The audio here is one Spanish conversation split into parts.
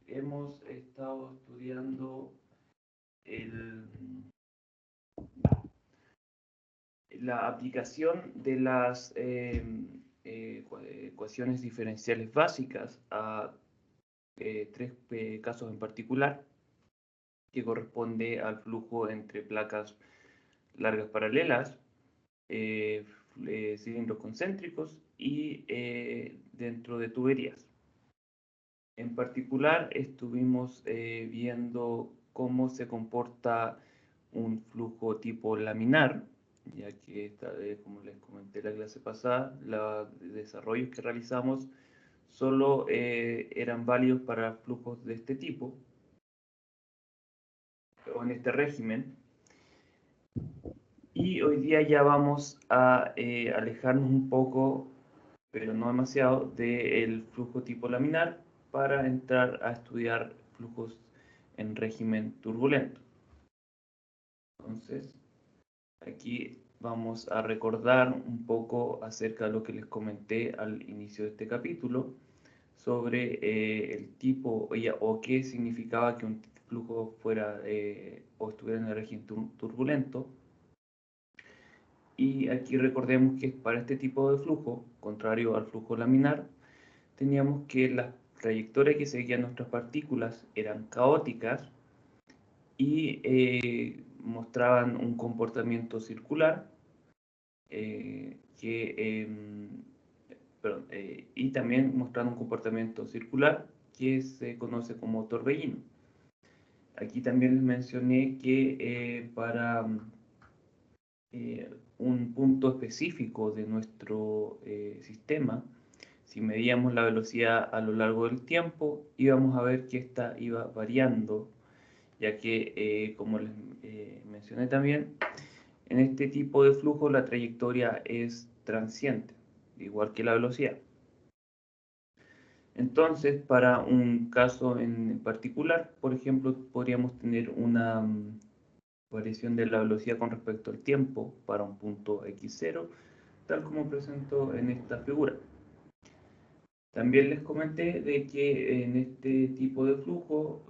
hemos estado estudiando la aplicación de las ecuaciones diferenciales básicas a tres casos en particular, que corresponde al flujo entre placas largas paralelas, cilindros concéntricos y dentro de tuberías. En particular, estuvimos viendo cómo se comporta un flujo tipo laminar, ya que, como les comenté la clase pasada, los desarrollos que realizamos solo eran válidos para flujos de este tipo, o en este régimen. Y hoy día ya vamos a alejarnos un poco, pero no demasiado, del flujo tipo laminar para entrar a estudiar flujos en régimen turbulento. Entonces, aquí vamos a recordar un poco acerca de lo que les comenté al inicio de este capítulo sobre el tipo o qué significaba que un flujo fuera o estuviera en el régimen turbulento. Y aquí recordemos que para este tipo de flujo, contrario al flujo laminar, teníamos que las trayectorias que seguían nuestras partículas eran caóticas y mostraban un comportamiento circular y también mostraban un comportamiento circular que se conoce como torbellino. Aquí también les mencioné que para un punto específico de nuestro sistema, si medíamos la velocidad a lo largo del tiempo, íbamos a ver que esta iba variando, ya que, como les mencioné también, en este tipo de flujo la trayectoria es transiente, igual que la velocidad. Entonces, para un caso en particular, por ejemplo, podríamos tener una variación de la velocidad con respecto al tiempo para un punto x0, tal como presento en esta figura. También les comenté de que en este tipo de flujo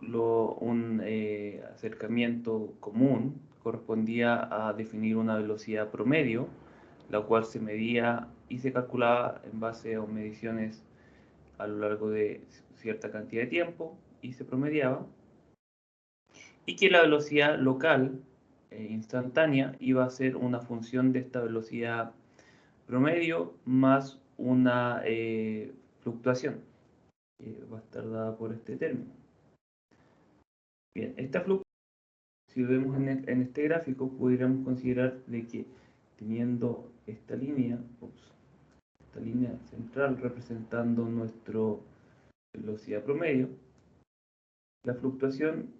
un acercamiento común correspondía a definir una velocidad promedio, la cual se medía y se calculaba en base a mediciones a lo largo de cierta cantidad de tiempo y se promediaba, y que la velocidad local instantánea iba a ser una función de esta velocidad promedio más una fluctuación que va a estar dada por este término. Bien, esta fluctuación, si lo vemos en este gráfico, podríamos considerar de que teniendo esta línea central representando nuestra velocidad promedio, la fluctuación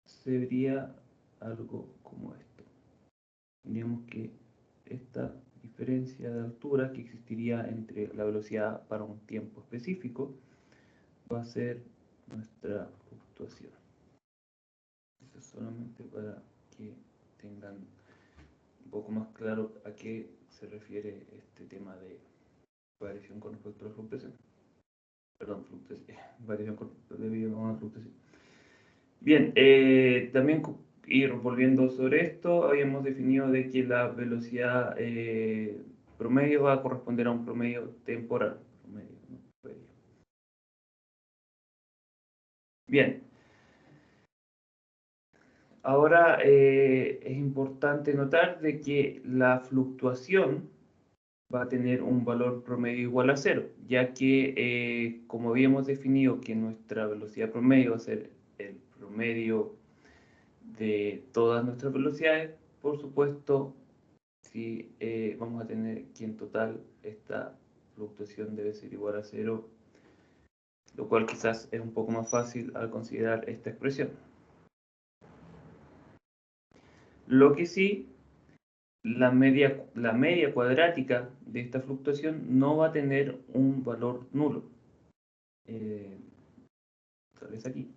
sería algo como esto. Tendríamos que esta diferencia de altura que existiría entre la velocidad para un tiempo específico va a ser nuestra fluctuación. Esto es solamente para que tengan un poco más claro a qué se refiere este tema de variación con respecto a la fluctuación. Perdón, fluctuación, variación debido a una fluctuación. Bien, también ir volviendo sobre esto, habíamos definido de que la velocidad promedio va a corresponder a un promedio temporal. Bien, ahora es importante notar de que la fluctuación va a tener un valor promedio igual a cero, ya que como habíamos definido que nuestra velocidad promedio va a ser el promedio de todas nuestras velocidades, por supuesto, si vamos a tener que en total esta fluctuación debe ser igual a cero, lo cual quizás es un poco más fácil al considerar esta expresión. Lo que sí, la media cuadrática de esta fluctuación no va a tener un valor nulo. Tal vez aquí.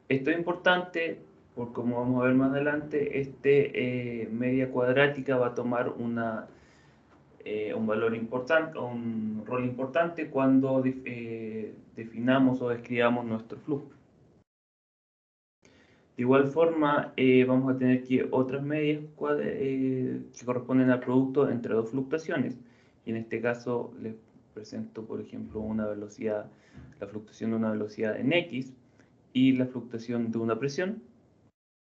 Esto es importante porque, como vamos a ver más adelante, media cuadrática va a tomar un valor importante, un rol importante cuando definamos o describamos nuestro flujo. De igual forma, vamos a tener que otras medias que corresponden al producto entre dos fluctuaciones. Y en este caso les presento, por ejemplo, una velocidad, la fluctuación de una velocidad en X y la fluctuación de una presión,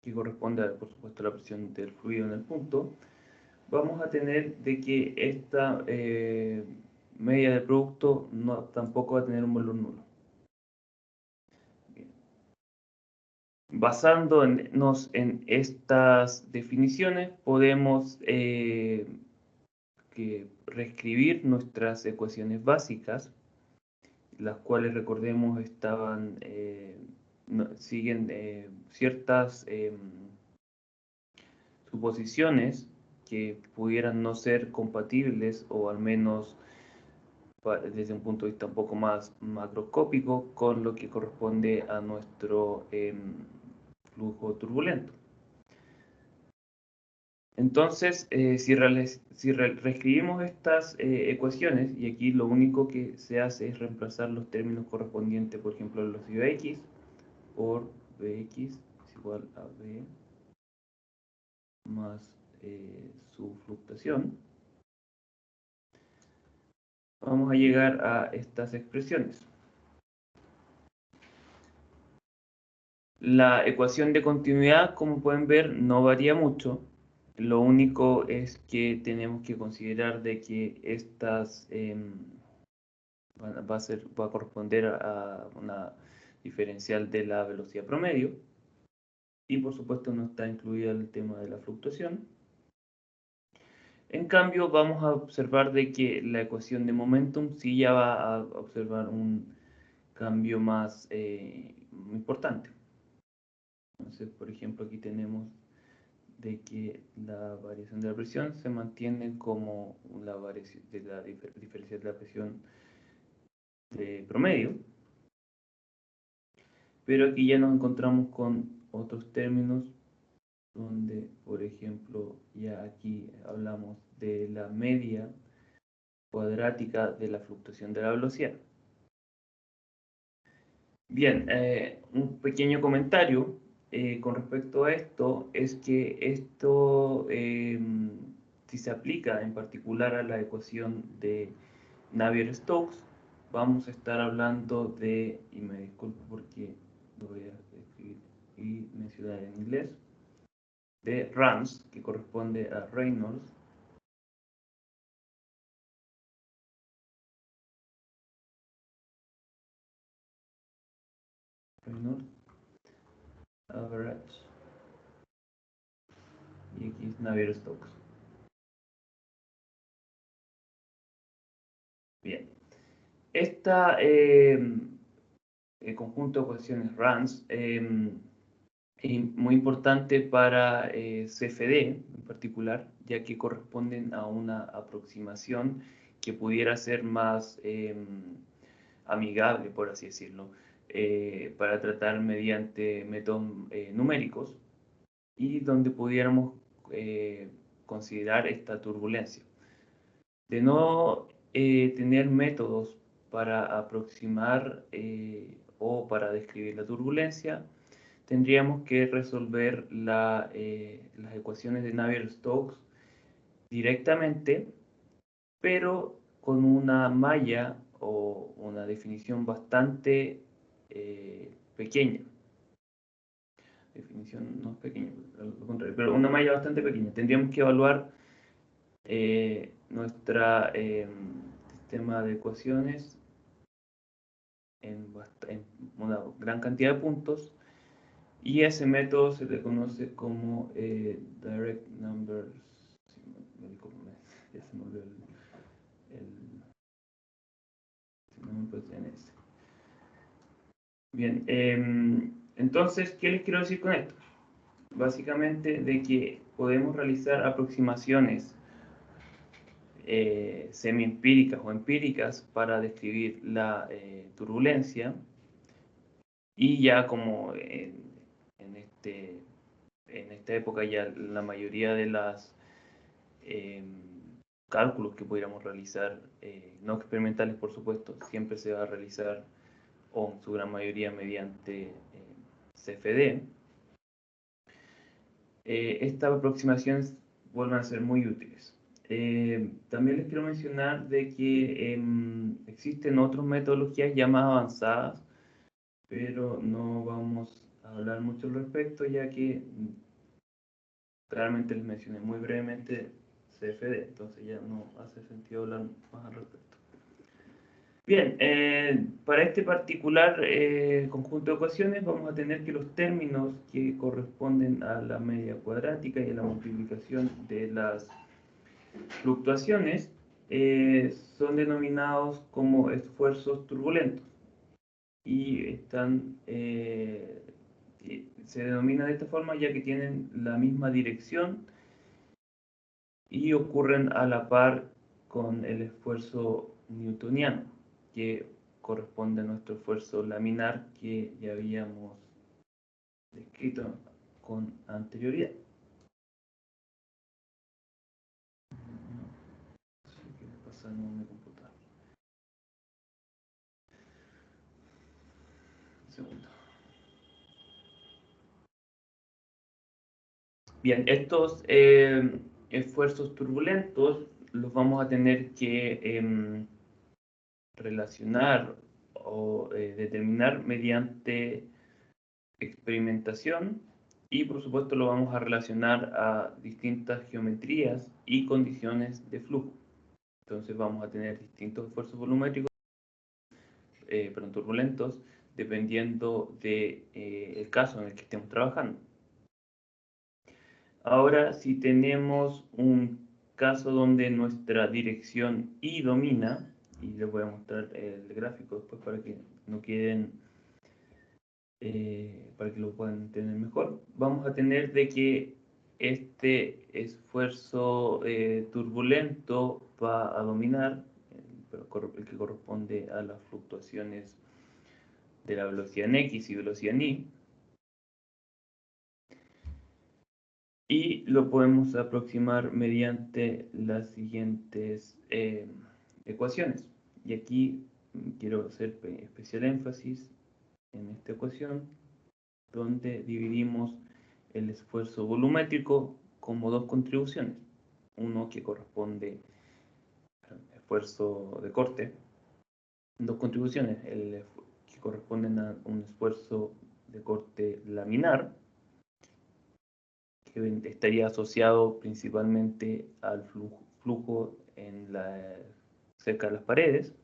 que corresponde, por supuesto, a la presión del fluido en el punto. Vamos a tener de que esta media de producto tampoco va a tener un valor nulo. Basándonos en estas definiciones, podemos reescribir nuestras ecuaciones básicas, las cuales, recordemos, siguen ciertas suposiciones que pudieran no ser compatibles, o al menos desde un punto de vista un poco más macroscópico, con lo que corresponde a nuestro flujo turbulento. Entonces, si reescribimos estas ecuaciones, y aquí lo único que se hace es reemplazar los términos correspondientes, por ejemplo, la velocidad x por Bx es igual a B más su fluctuación, vamos a llegar a estas expresiones. La ecuación de continuidad, como pueden ver, no varía mucho. Lo único es que tenemos que considerar de que estas va a corresponder a una diferencial de la velocidad promedio. Y por supuesto no está incluida el tema de la fluctuación. En cambio, vamos a observar de que la ecuación de momentum sí ya va a observar un cambio más importante. Entonces, por ejemplo, aquí tenemos de que la variación de la presión se mantiene como la variación de la diferencial de la presión de promedio, pero aquí ya nos encontramos con otros términos donde, por ejemplo, ya aquí hablamos de la media cuadrática de la fluctuación de la velocidad. Bien, un pequeño comentario con respecto a esto es que esto, si se aplica en particular a la ecuación de Navier-Stokes, vamos a estar hablando de, y me disculpo porque lo voy a escribir y mencionar en inglés, de RANS, que corresponde a Reynolds Average, y aquí es Navier-Stokes. Bien, esta conjunto de ecuaciones RANS es muy importante para CFD en particular, ya que corresponden a una aproximación que pudiera ser más amigable, por así decirlo, para tratar mediante métodos numéricos, y donde pudiéramos considerar esta turbulencia. De no tener métodos para aproximar o para describir la turbulencia, tendríamos que resolver las ecuaciones de Navier-Stokes directamente, pero con una malla o una definición bastante pequeña. Definición no es pequeña, al contrario, pero una malla bastante pequeña. Tendríamos que evaluar nuestro sistema de ecuaciones en una gran cantidad de puntos, y ese método se le conoce como Direct Numbers. Ya se me olvidó el nombre en ese. Bien, entonces, ¿qué les quiero decir con esto? Básicamente de que podemos realizar aproximaciones semi-empíricas o empíricas para describir la turbulencia, y ya como en esta época ya la mayoría de las cálculos que pudiéramos realizar, no experimentales por supuesto, siempre se va a realizar, o en su gran mayoría mediante CFD. Estas aproximaciones vuelven a ser muy útiles. También les quiero mencionar de que existen otras metodologías ya más avanzadas, pero no vamos a hablar mucho al respecto, ya que claramente les mencioné muy brevemente CFD, entonces ya no hace sentido hablar más al respecto. Bien, para este particular conjunto de ecuaciones vamos a tener que los términos que corresponden a la media cuadrática y a la multiplicación de las fluctuaciones son denominados como esfuerzos turbulentos y se denomina de esta forma ya que tienen la misma dirección y ocurren a la par con el esfuerzo newtoniano, que corresponde a nuestro esfuerzo laminar que ya habíamos descrito con anterioridad. ¿Qué le pasa a mi computador? Un segundo. Bien, estos esfuerzos turbulentos los vamos a tener que relacionar o determinar mediante experimentación y por supuesto lo vamos a relacionar a distintas geometrías y condiciones de flujo. Entonces vamos a tener distintos esfuerzos volumétricos, turbulentos, dependiendo del caso en el que estemos trabajando. Ahora, si tenemos un caso donde nuestra dirección Y domina, y les voy a mostrar el gráfico después para que no queden, para que lo puedan entender mejor, vamos a tener de que este esfuerzo turbulento va a dominar, el que corresponde a las fluctuaciones de la velocidad en X y velocidad en Y, y lo podemos aproximar mediante las siguientes ecuaciones. Y aquí quiero hacer especial énfasis en esta ecuación, donde dividimos el esfuerzo volumétrico como dos contribuciones. Uno que corresponde al esfuerzo de corte, dos contribuciones, que corresponden a un esfuerzo de corte laminar, que estaría asociado principalmente al flujo cerca de las paredes,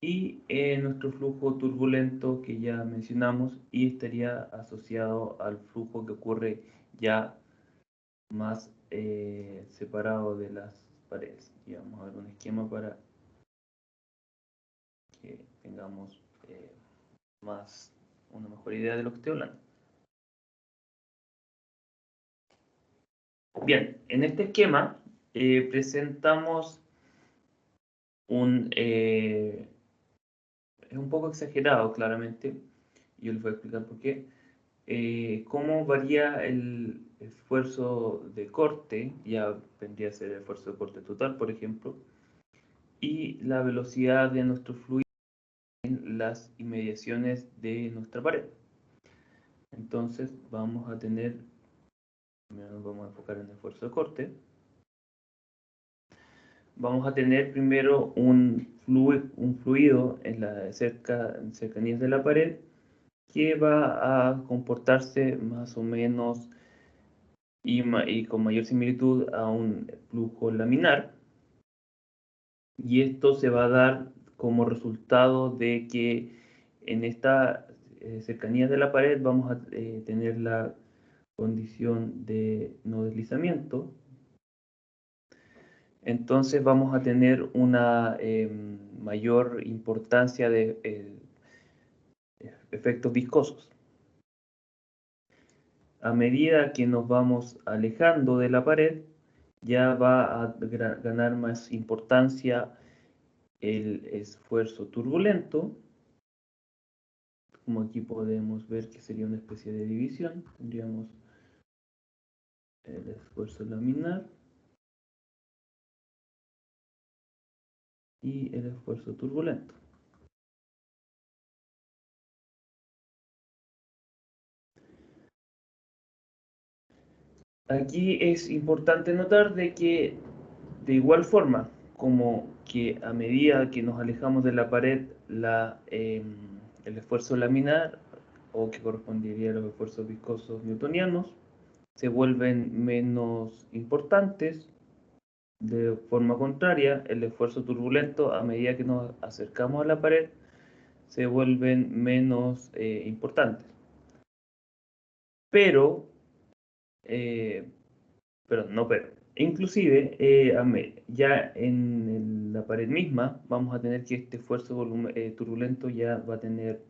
y nuestro flujo turbulento que ya mencionamos, y estaría asociado al flujo que ocurre ya más separado de las paredes. Y vamos a ver un esquema para que tengamos una mejor idea de lo que estoy hablando. Bien, en este esquema presentamos es un poco exagerado claramente, y yo les voy a explicar por qué. Cómo varía el esfuerzo de corte, ya vendría a ser el esfuerzo de corte total, por ejemplo, y la velocidad de nuestro fluido en las inmediaciones de nuestra pared. Entonces vamos a tener, primero nos vamos a enfocar en el esfuerzo de corte. Vamos a tener primero un fluido en cercanías de la pared que va a comportarse más o menos y con mayor similitud a un flujo laminar. Y esto se va a dar como resultado de que en esta cercanía de la pared vamos a tener la condición de no deslizamiento. Entonces vamos a tener una mayor importancia de efectos viscosos. A medida que nos vamos alejando de la pared, ya va a ganar más importancia el esfuerzo turbulento. Como aquí podemos ver que sería una especie de división, tendríamos el esfuerzo laminar y el esfuerzo turbulento. Aquí es importante notar de que de igual forma como que a medida que nos alejamos de la pared, el esfuerzo laminar, o que correspondería a los esfuerzos viscosos newtonianos, se vuelven menos importantes. De forma contraria, el esfuerzo turbulento, a medida que nos acercamos a la pared, se vuelven menos importantes. Pero, inclusive, ya en la pared misma, vamos a tener que este esfuerzo turbulento ya va a tener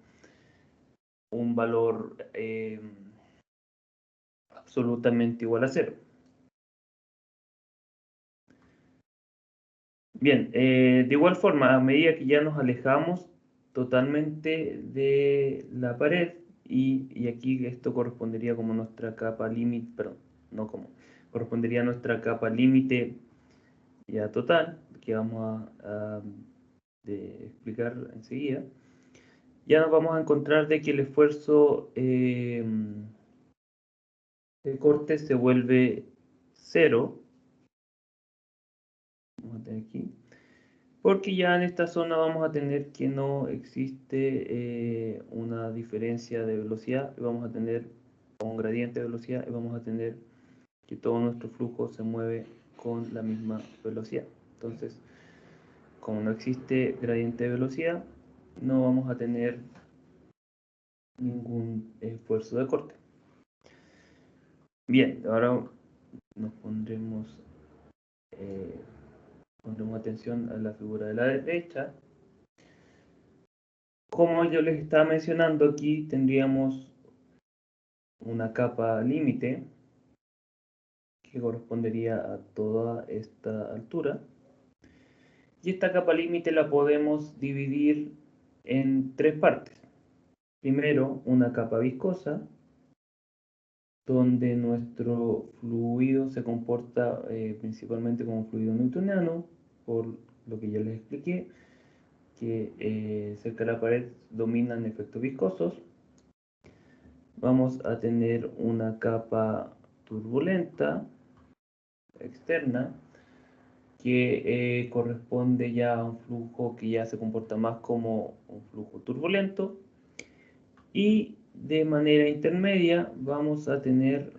un valor absolutamente igual a cero. Bien, de igual forma, a medida que ya nos alejamos totalmente de la pared, y aquí esto correspondería como nuestra capa límite, perdón, no como, correspondería a nuestra capa límite ya total, que vamos a explicar enseguida, ya nos vamos a encontrar de que el esfuerzo de corte se vuelve cero. Vamos a tener aquí. Porque ya en esta zona vamos a tener que no existe una diferencia de velocidad, y vamos a tener un gradiente de velocidad, y vamos a tener que todo nuestro flujo se mueve con la misma velocidad. Entonces, como no existe gradiente de velocidad, no vamos a tener ningún esfuerzo de corte. Bien, ahora nos pondremos atención a la figura de la derecha. Como yo les estaba mencionando, aquí tendríamos una capa límite que correspondería a toda esta altura. Y esta capa límite la podemos dividir en tres partes. Primero, una capa viscosa, donde nuestro fluido se comporta principalmente como fluido newtoniano, por lo que ya les expliqué, que cerca de la pared dominan efectos viscosos. Vamos a tener una capa turbulenta externa, que corresponde ya a un flujo que ya se comporta más como un flujo turbulento. Y de manera intermedia vamos a tener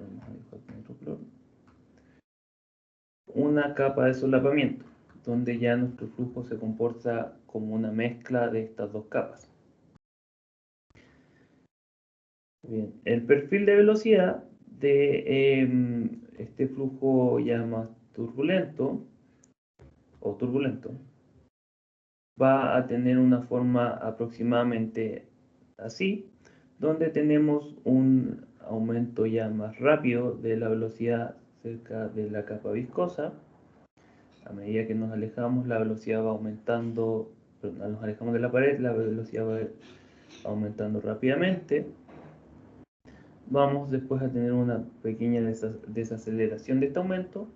una capa de solapamiento, donde ya nuestro flujo se comporta como una mezcla de estas dos capas. Bien, el perfil de velocidad de este flujo ya más turbulento va a tener una forma aproximadamente así, donde tenemos un aumento ya más rápido de la velocidad cerca de la capa viscosa. A medida que nos alejamos, la velocidad va aumentando, perdón, nos alejamos de la pared, la velocidad va aumentando rápidamente. Vamos después a tener una pequeña desaceleración de este aumento,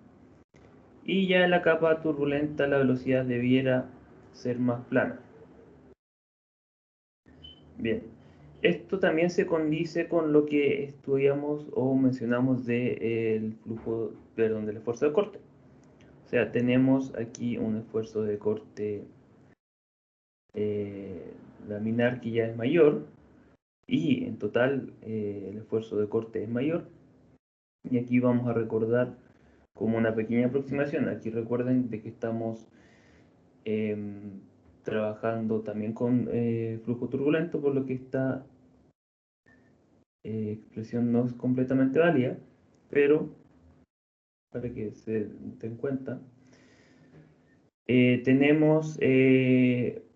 y ya en la capa turbulenta la velocidad debiera ser más plana. Bien, esto también se condice con lo que estudiamos o mencionamos del flujo, perdón, del esfuerzo de corte. O sea, tenemos aquí un esfuerzo de corte laminar que ya es mayor, y en total el esfuerzo de corte es mayor. Y aquí vamos a recordar como una pequeña aproximación. Aquí recuerden de que estamos trabajando también con flujo turbulento, por lo que esta expresión no es completamente válida, pero para que se den cuenta, tenemos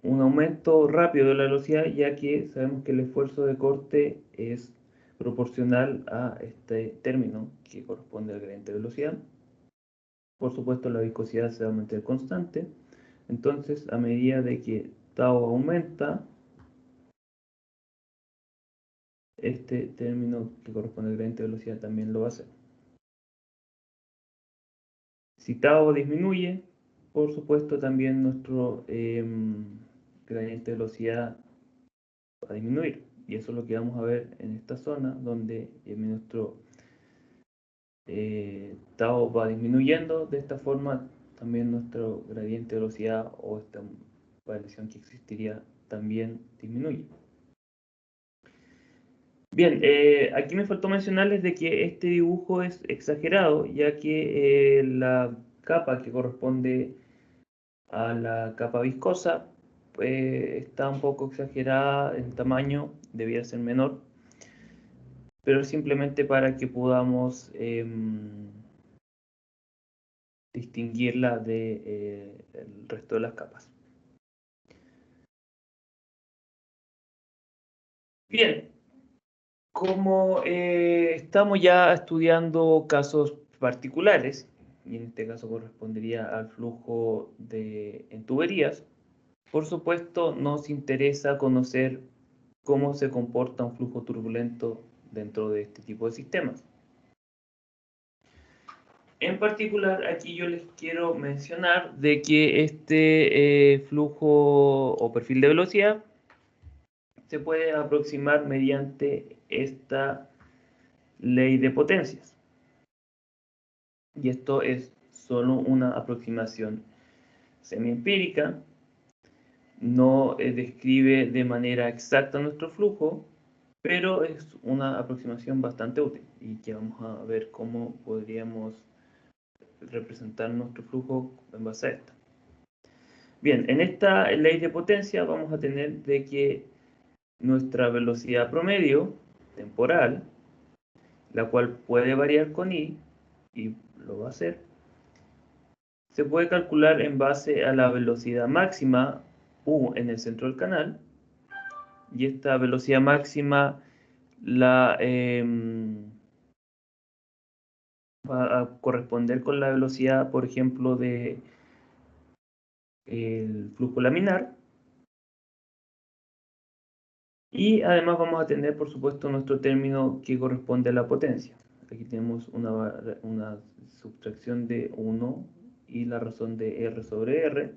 un aumento rápido de la velocidad, ya que sabemos que el esfuerzo de corte es proporcional a este término que corresponde al gradiente de velocidad. Por supuesto, la viscosidad se va a mantener constante. Entonces, a medida de que tau aumenta, este término que corresponde al gradiente de velocidad también lo va a hacer. Si tau disminuye, por supuesto, también nuestro gradiente de velocidad va a disminuir. Y eso es lo que vamos a ver en esta zona, donde nuestro tau va disminuyendo. De esta forma, también nuestro gradiente de velocidad o esta variación que existiría también disminuye. Bien, aquí me faltó mencionarles de que este dibujo es exagerado, ya que la capa que corresponde a la capa viscosa está un poco exagerada en tamaño, debía ser menor, pero simplemente para que podamos distinguirla del resto de las capas. Bien, como estamos ya estudiando casos particulares, y en este caso correspondería al flujo en tuberías, por supuesto nos interesa conocer cómo se comporta un flujo turbulento dentro de este tipo de sistemas. En particular, aquí yo les quiero mencionar de que este flujo o perfil de velocidad se puede aproximar mediante esta ley de potencias. Y esto es solo una aproximación semi-empírica, no describe de manera exacta nuestro flujo, pero es una aproximación bastante útil y que vamos a ver cómo podríamos representar nuestro flujo en base a esta. Bien, en esta ley de potencia vamos a tener de que nuestra velocidad promedio temporal, la cual puede variar con i, y lo va a hacer, se puede calcular en base a la velocidad máxima u en el centro del canal, y esta velocidad máxima la va a corresponder con la velocidad, por ejemplo, de el flujo laminar. Y además vamos a tener, por supuesto, nuestro término que corresponde a la potencia. Aquí tenemos una subtracción de 1 y la razón de R sobre R.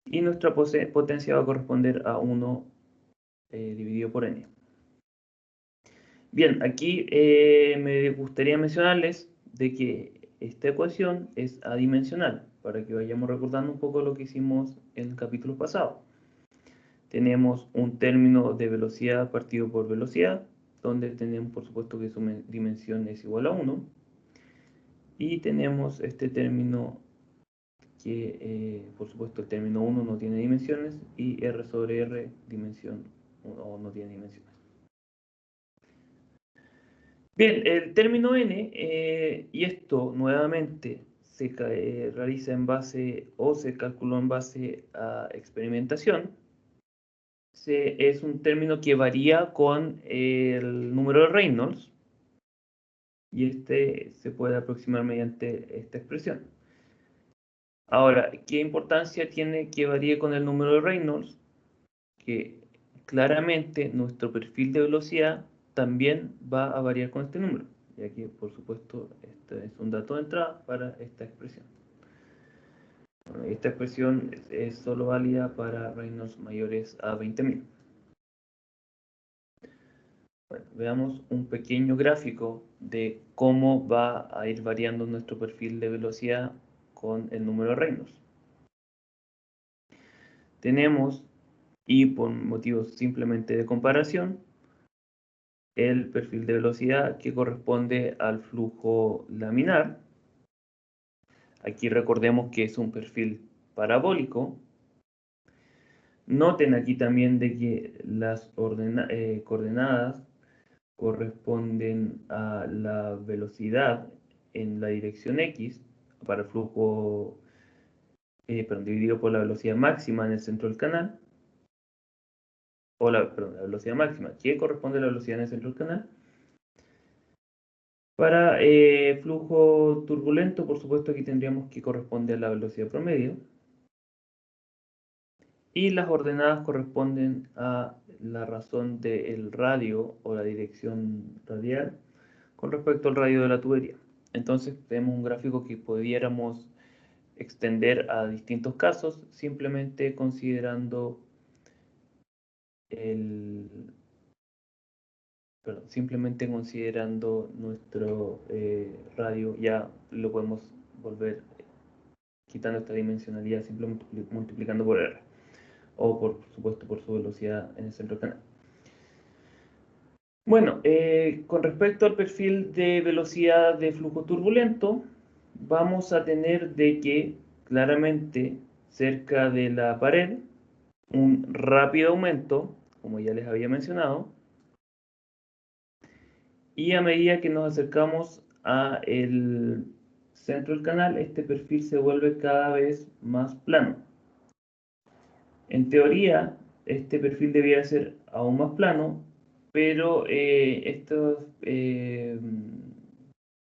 Y nuestra potencia va a corresponder a 1 dividido por N. Bien, aquí me gustaría mencionarles de que esta ecuación es adimensional, para que vayamos recordando un poco lo que hicimos en el capítulo pasado. Tenemos un término de velocidad partido por velocidad, donde tenemos por supuesto que su dimensión es igual a 1. Y tenemos este término que, por supuesto, el término 1 no tiene dimensiones y R sobre R dimensión 1 no tiene dimensiones. Bien, el término n, y esto nuevamente se realiza en base o se calculó en base a experimentación, es un término que varía con el número de Reynolds, y este se puede aproximar mediante esta expresión. Ahora, ¿qué importancia tiene que varíe con el número de Reynolds? Que claramente nuestro perfil de velocidad también va a variar con este número, ya que por supuesto este es un dato de entrada para esta expresión. Bueno, esta expresión es solo válida para Reynolds mayores a 20.000. Bueno, veamos un pequeño gráfico de cómo va a ir variando nuestro perfil de velocidad con el número de Reynolds. Tenemos, y por motivos simplemente de comparación, el perfil de velocidad que corresponde al flujo laminar. Aquí recordemos que es un perfil parabólico. Noten aquí también de que las coordenadas corresponden a la velocidad en la dirección X para el flujo, dividido por la velocidad máxima en el centro del canal, o la velocidad máxima que corresponde a la velocidad en el centro del canal. Para flujo turbulento, por supuesto, aquí tendríamos que corresponder a la velocidad promedio. Y las ordenadas corresponden a la razón del radio o la dirección radial con respecto al radio de la tubería. Entonces tenemos un gráfico que pudiéramos extender a distintos casos, simplemente considerando nuestro radio. Ya lo podemos volver quitando esta dimensionalidad, simplemente multiplicando por R, o por supuesto por su velocidad en el centro del canal. Bueno, con respecto al perfil de velocidad de flujo turbulento, vamos a tener de que claramente cerca de la pared un rápido aumento, como ya les había mencionado, y a medida que nos acercamos a el centro del canal, este perfil se vuelve cada vez más plano. En teoría, este perfil debiera ser aún más plano, pero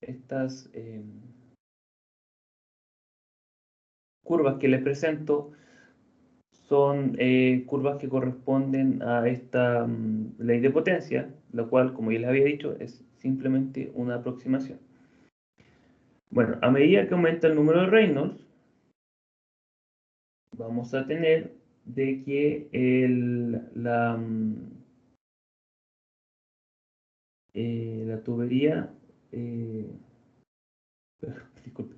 estas curvas que les presento son curvas que corresponden a esta ley de potencia, la cual, como ya les había dicho, es simplemente una aproximación. Bueno, a medida que aumenta el número de Reynolds, vamos a tener de que la tubería, disculpe,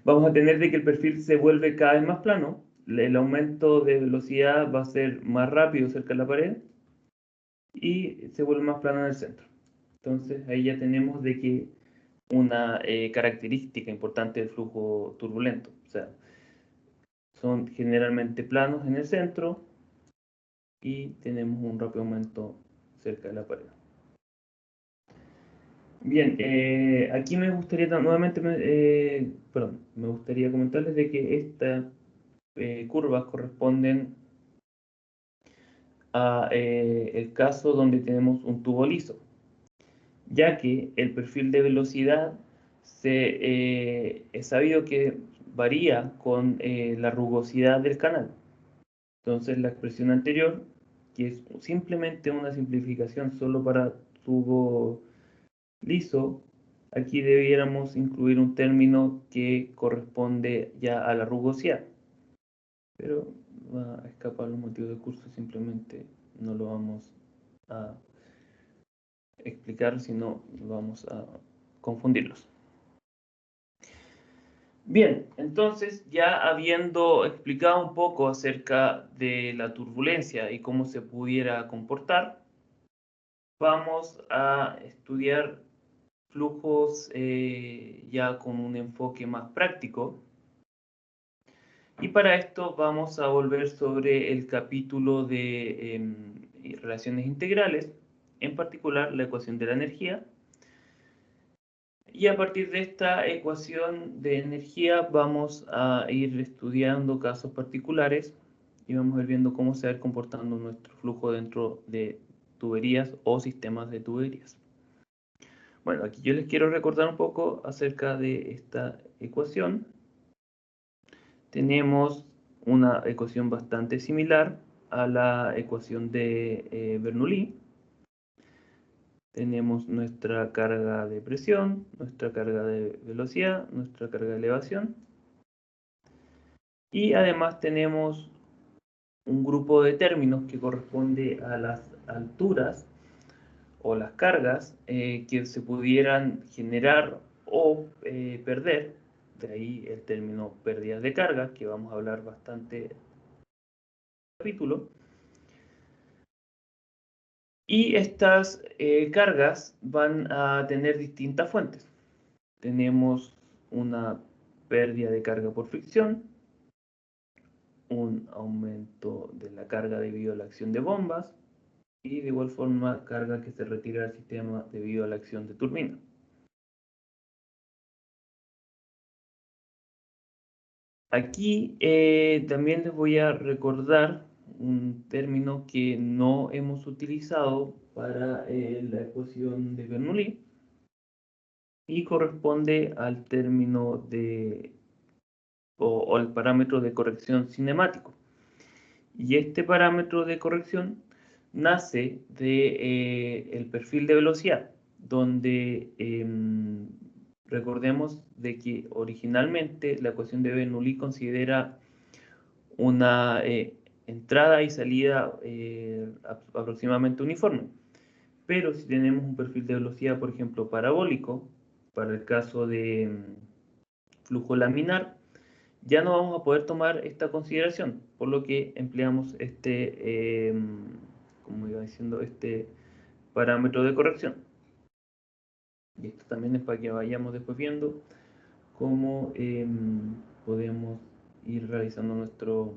vamos a tener de que el perfil se vuelve cada vez más plano, el aumento de velocidad va a ser más rápido cerca de la pared y se vuelve más plano en el centro. Entonces ahí ya tenemos de que una característica importante del flujo turbulento, o sea, son generalmente planos en el centro y tenemos un rápido aumento cerca de la pared. Bien, aquí me gustaría nuevamente, me gustaría comentarles de que estas curvas corresponden a el caso donde tenemos un tubo liso, ya que el perfil de velocidad es sabido que varía con la rugosidad del canal. Entonces la expresión anterior, que es simplemente una simplificación solo para tubo liso, aquí debiéramos incluir un término que corresponde ya a la rugosidad. Pero va a escapar los motivos del curso, simplemente no lo vamos a explicar, sino vamos a confundirlos. Bien, entonces ya habiendo explicado un poco acerca de la turbulencia y cómo se pudiera comportar, vamos a estudiar flujos ya con un enfoque más práctico. Y para esto vamos a volver sobre el capítulo de relaciones integrales, en particular la ecuación de la energía. Y a partir de esta ecuación de energía vamos a ir estudiando casos particulares y vamos a ir viendo cómo se va comportando nuestro flujo dentro de tuberías o sistemas de tuberías. Bueno, aquí yo les quiero recordar un poco acerca de esta ecuación. Tenemos una ecuación bastante similar a la ecuación de Bernoulli. Tenemos nuestra carga de presión, nuestra carga de velocidad, nuestra carga de elevación. Y además tenemos un grupo de términos que corresponde a las alturas o las cargas que se pudieran generar o perder. De ahí el término pérdidas de carga, que vamos a hablar bastante en el capítulo. Y estas cargas van a tener distintas fuentes. Tenemos una pérdida de carga por fricción, un aumento de la carga debido a la acción de bombas y de igual forma carga que se retira del sistema debido a la acción de turbina. Aquí también les voy a recordar un término que no hemos utilizado para la ecuación de Bernoulli y corresponde al término de o el parámetro de corrección cinemático. Y este parámetro de corrección nace de el perfil de velocidad, donde Recordemos de que originalmente la ecuación de Bernoulli considera una entrada y salida aproximadamente uniforme. Pero si tenemos un perfil de velocidad, por ejemplo, parabólico, para el caso de flujo laminar, ya no vamos a poder tomar esta consideración, por lo que empleamos como iba diciendo, este parámetro de corrección. Y esto también es para que vayamos después viendo cómo podemos ir realizando nuestros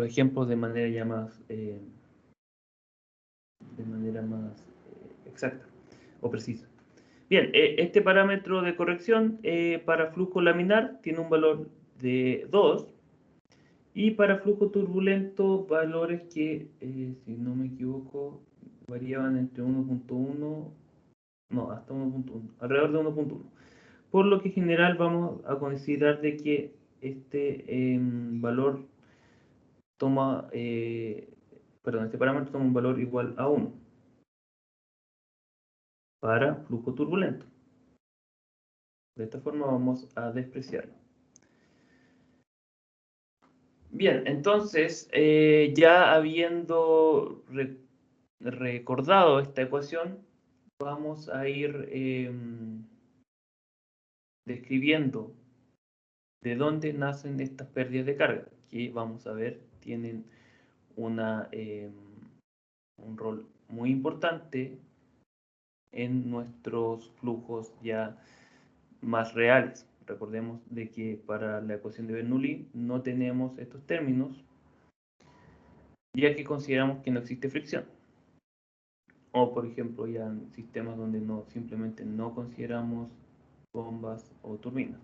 ejemplos de manera ya más exacta o precisa. Bien, este parámetro de corrección para flujo laminar tiene un valor de 2 y para flujo turbulento valores que, si no me equivoco, variaban entre 1.1, no, hasta 1.1, alrededor de 1.1. Por lo que en general vamos a considerar de que este valor toma, este parámetro toma un valor igual a 1 para flujo turbulento. De esta forma vamos a despreciarlo. Bien, entonces, ya habiendo recordado esta ecuación, vamos a ir describiendo de dónde nacen estas pérdidas de carga, que vamos a ver tienen un rol muy importante en nuestros flujos ya más reales. Recordemos de que para la ecuación de Bernoulli no tenemos estos términos, ya que consideramos que no existe fricción. O por ejemplo ya en sistemas donde simplemente no consideramos bombas o turbinas.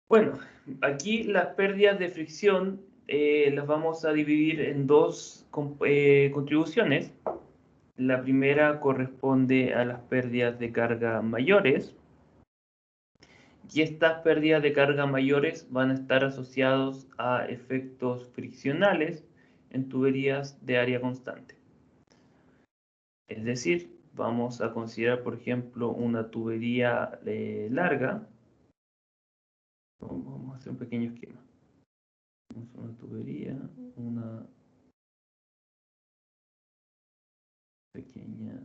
Bueno, aquí las pérdidas de fricción las vamos a dividir en dos contribuciones. La primera corresponde a las pérdidas de carga mayores. Y estas pérdidas de carga mayores van a estar asociados a efectos friccionales en tuberías de área constante. Es decir, vamos a considerar, por ejemplo, una tubería larga. Vamos a hacer un pequeño esquema. Una tubería, una pequeña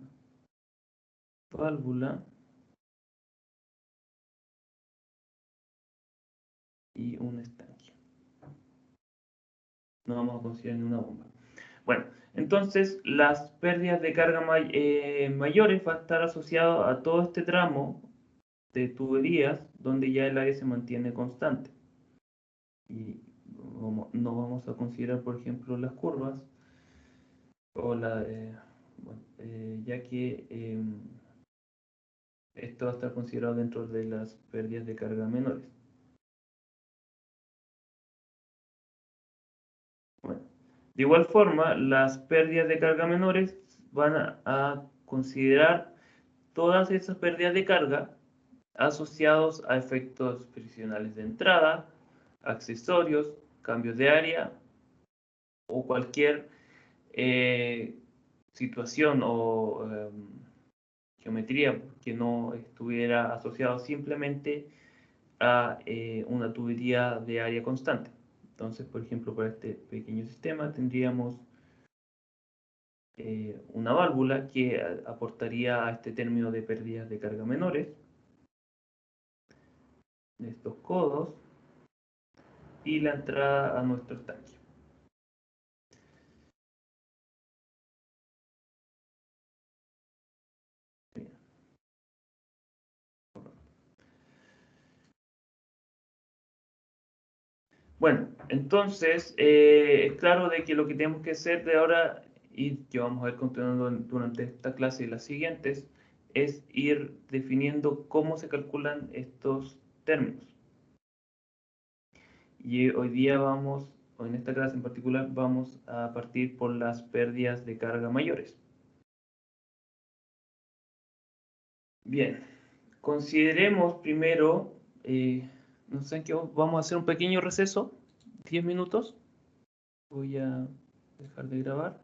válvula y un estanque. No vamos a considerar ni una bomba. Bueno, entonces las pérdidas de carga mayores van a estar asociadas a todo este tramo de tuberías donde ya el área se mantiene constante. Y no vamos a considerar, por ejemplo, las curvas o ya que esto va a estar considerado dentro de las pérdidas de carga menores. Bueno, de igual forma, las pérdidas de carga menores van a considerar todas esas pérdidas de carga asociados a efectos friccionales de entrada, accesorios, cambios de área o cualquier situación o geometría que no estuviera asociado simplemente a una tubería de área constante. Entonces, por ejemplo, para este pequeño sistema tendríamos una válvula que aportaría a este término de pérdidas de carga menores, de estos codos, y la entrada a nuestro estanque. Bueno, entonces, es claro de que lo que tenemos que hacer de ahora, y que vamos a ver continuando durante esta clase y las siguientes, es ir definiendo cómo se calculan estos términos. Y hoy día o en esta clase en particular, vamos a partir por las pérdidas de carga mayores. Bien, consideremos primero, no sé en qué, vamos a hacer un pequeño receso, 10 minutos. Voy a dejar de grabar.